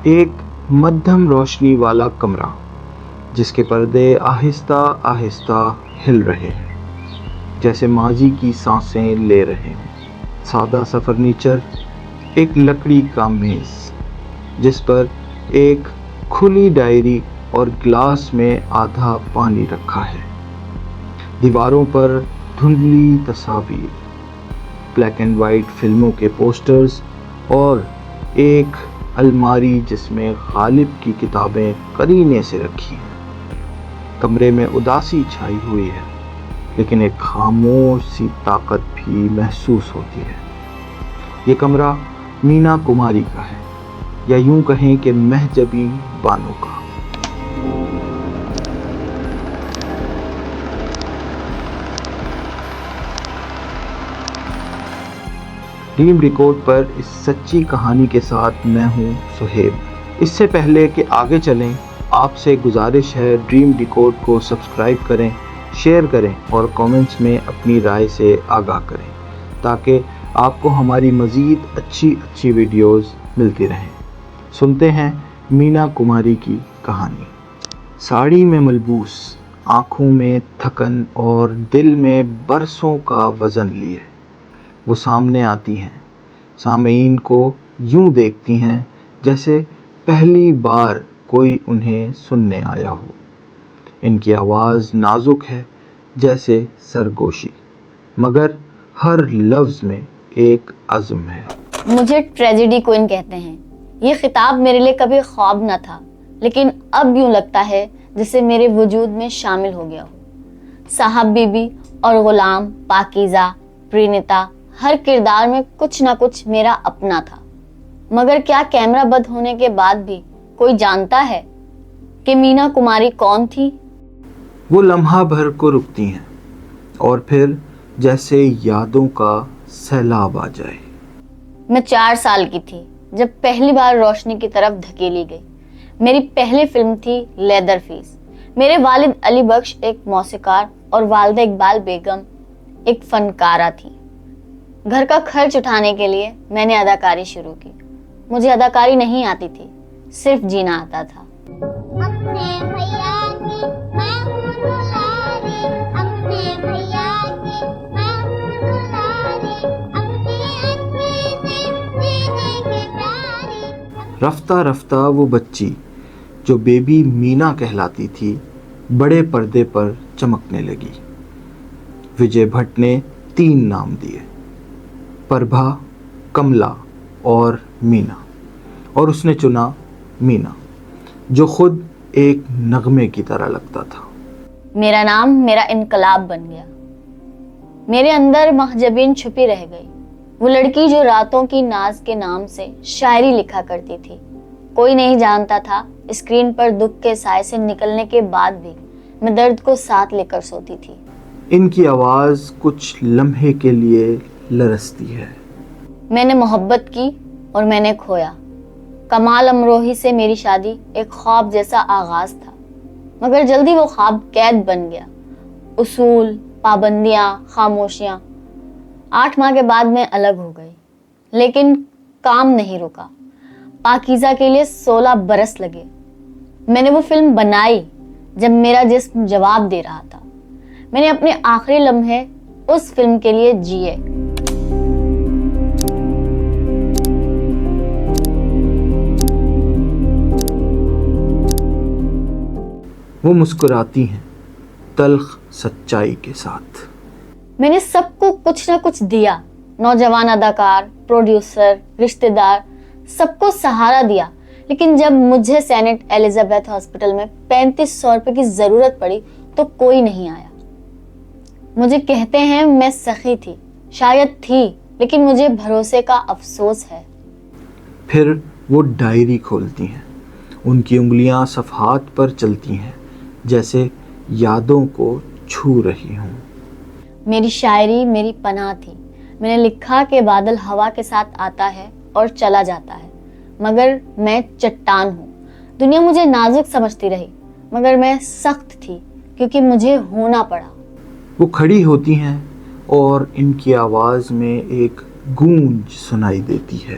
ایک مدھم روشنی والا کمرہ جس کے پردے آہستہ آہستہ ہل رہے ہیں، جیسے ماضی کی سانسیں لے رہے ہوں۔ سادہ سا فرنیچر، ایک لکڑی کا میز جس پر ایک کھلی ڈائری اور گلاس میں آدھا پانی رکھا ہے۔ دیواروں پر دھندلی تصاویر، بلیک اینڈ وائٹ فلموں کے پوسٹرز اور ایک الماری جس میں غالب کی کتابیں قرینے سے رکھی ہیں۔ کمرے میں اداسی چھائی ہوئی ہے، لیکن ایک خاموش سی طاقت بھی محسوس ہوتی ہے۔ یہ کمرہ مینا کماری کا ہے، یا یوں کہیں کہ مہجبیں بانو کا۔ ڈریم ڈیکوڈ پر اس سچی کہانی کے ساتھ میں ہوں سہیب۔ اس سے پہلے کہ آگے چلیں، آپ سے گزارش ہے ڈریم ڈیکوڈ کو سبسکرائب کریں، شیئر کریں اور کامنٹس میں اپنی رائے سے آگاہ کریں تاکہ آپ کو ہماری مزید اچھی ویڈیوز ملتی رہیں۔ سنتے ہیں مینا کماری کی کہانی۔ ساڑی میں ملبوس، آنکھوں میں تھکن اور دل میں برسوں کا وزن لیے وہ سامنے آتی ہیں، سامعین کو یوں دیکھتی ہیں جیسے پہلی بار کوئی انہیں سننے آیا ہو۔ ان کی آواز نازک ہے جیسے سرگوشی، مگر ہر لفظ میں ایک عزم ہے۔ مجھے ٹریجڈی کوئن کہتے ہیں۔ یہ خطاب میرے لیے کبھی خواب نہ تھا، لیکن اب یوں لگتا ہے جسے میرے وجود میں شامل ہو گیا ہو۔ صاحب بی بی اور غلام، پاکیزہ، پرینیتا، ہر کردار میں کچھ نہ کچھ میرا اپنا تھا۔ مگر کیا کیمرہ بند ہونے کے بعد بھی کوئی جانتا ہے کہ مینا کماری کون تھی؟ وہ لمحہ بھر کو رکتی ہیں اور پھر جیسے یادوں کا سیلاب آ جائے۔ میں 4 سال کی تھی جب پہلی بار روشنی کی طرف دھکیلی گئی۔ میری پہلی فلم تھی لیدر فیس۔ میرے والد علی بخش ایک موسیقار اور والدہ اقبال بیگم ایک فنکارہ تھی۔ گھر کا خرچ اٹھانے کے لیے میں نے اداکاری شروع کی۔ مجھے اداکاری نہیں آتی تھی، صرف جینا آتا تھا۔ رفتہ رفتہ وہ بچی جو بیبی مینا کہلاتی تھی بڑے پردے پر چمکنے لگی۔ وجے بھٹ نے 3 نام دیے، پربھا، کملا اور مینا، اور اس نے چنا مینا، جو خود ایک نغمے کی طرح لگتا تھا۔ میرا نام میرا انقلاب بن گیا۔ میرے اندر محجبین چھپی رہ گئی، وہ لڑکی جو راتوں کی ناز کے نام سے شاعری لکھا کرتی تھی۔ کوئی نہیں جانتا تھا اسکرین پر دکھ کے سائے سے نکلنے کے بعد بھی میں درد کو ساتھ لے کر سوتی تھی۔ ان کی آواز کچھ لمحے کے لیے لرزتی ہے۔ میں نے محبت کی اور میں نے کھویا۔ کمال امروہی سے میری شادی ایک خواب جیسا آغاز تھا، مگر جلدی وہ خواب قید بن گیا۔ اصول، پابندیاں، خاموشیاں۔ 8 ماہ کے بعد میں الگ ہو گئی، لیکن کام نہیں رکا۔ پاکیزہ کے لیے 16 برس لگے۔ میں نے وہ فلم بنائی جب میرا جسم جواب دے رہا تھا۔ میں نے اپنے آخری لمحے اس فلم کے لیے جیے۔ وہ مسکراتی ہیں تلخ سچائی کے ساتھ۔ میں نے سب کو کچھ نہ کچھ دیا، نوجوان اداکار، پروڈیوسر، رشتہ دار، سب کو سہارا دیا، لیکن جب مجھے سینٹ ایلزابتھ ہاسپٹل میں 3500 روپے کی ضرورت پڑی تو کوئی نہیں آیا۔ مجھے کہتے ہیں میں سخی تھی، شاید تھی، لیکن مجھے بھروسے کا افسوس ہے۔ پھر وہ ڈائری کھولتی ہیں، ان کی انگلیاں صفحات پر چلتی ہیں جیسے یادوں کو چھو رہی ہوں۔ میری شاعری میری پناہ تھی۔ میں نے لکھا کہ بادل ہوا کے ساتھ آتا ہے اور چلا جاتا ہے، مگر میں چٹان ہوں۔ دنیا مجھے نازک سمجھتی رہی، مگر میں سخت تھی کیونکہ مجھے ہونا پڑا۔ وہ کھڑی ہوتی ہیں اور ان کی آواز میں ایک گونج سنائی دیتی ہے۔